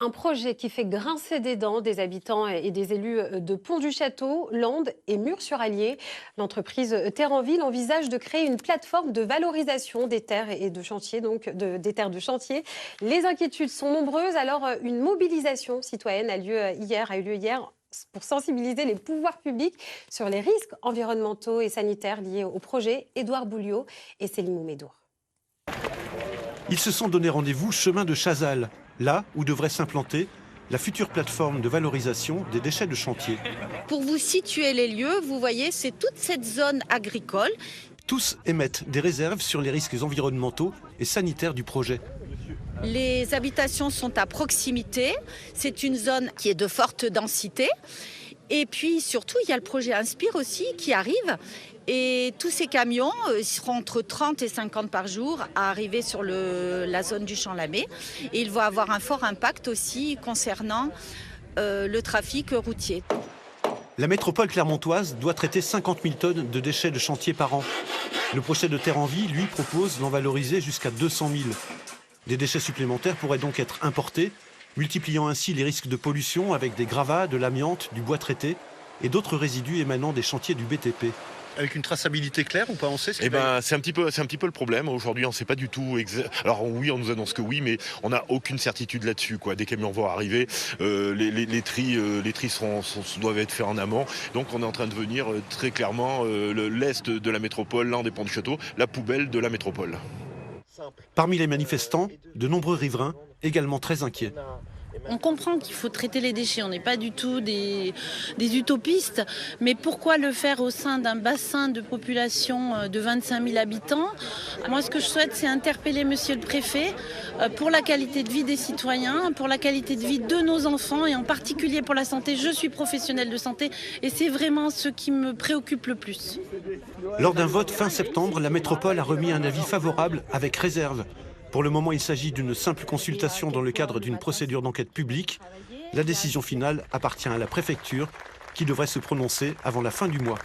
Un projet qui fait grincer des dents des habitants et des élus de Pont-du-Château, Landes et Murs-sur-Allier. L'entreprise Terre en Ville envisage de créer une plateforme de valorisation des terres et de chantier, des terres de chantier. Les inquiétudes sont nombreuses, alors une mobilisation citoyenne a eu lieu hier pour sensibiliser les pouvoirs publics sur les risques environnementaux et sanitaires liés au projet. Édouard Bouliot et Céline Médour. Ils se sont donné rendez-vous chemin de Chazal, là où devrait s'implanter la future plateforme de valorisation des déchets de chantier. Pour vous situer les lieux, vous voyez, c'est toute cette zone agricole. Tous émettent des réserves sur les risques environnementaux et sanitaires du projet. Les habitations sont à proximité. C'est une zone qui est de forte densité. Et puis surtout, il y a le projet Inspire aussi qui arrive. Et tous ces camions seront entre 30 et 50 par jour à arriver sur la zone du Champ-Lamé. Et ils vont avoir un fort impact aussi concernant le trafic routier. La métropole clermontoise doit traiter 50 000 tonnes de déchets de chantier par an. Le projet de Terre en Vie, lui, propose d'en valoriser jusqu'à 200 000. Des déchets supplémentaires pourraient donc être importés, multipliant ainsi les risques de pollution avec des gravats, de l'amiante, du bois traité et d'autres résidus émanant des chantiers du BTP. Avec une traçabilité claire, on peut avancer c'est un petit peu le problème. Aujourd'hui, on ne sait pas du tout. Alors oui, on nous annonce que oui, mais on n'a aucune certitude là-dessus. Des camions vont arriver, les tris doivent être faits en amont. Donc on est en train de devenir très clairement l'est de la métropole, l'un des Ponts du Château, la poubelle de la métropole. Parmi les manifestants, de nombreux riverains, également très inquiets. On comprend qu'il faut traiter les déchets, on n'est pas du tout des utopistes, mais pourquoi le faire au sein d'un bassin de population de 25 000 habitants? Moi, ce que je souhaite, c'est interpeller monsieur le préfet pour la qualité de vie des citoyens, pour la qualité de vie de nos enfants et en particulier pour la santé. Je suis professionnelle de santé et c'est vraiment ce qui me préoccupe le plus. Lors d'un vote fin septembre, la métropole a remis un avis favorable avec réserve. Pour le moment, il s'agit d'une simple consultation dans le cadre d'une procédure d'enquête publique. La décision finale appartient à la préfecture qui devrait se prononcer avant la fin du mois.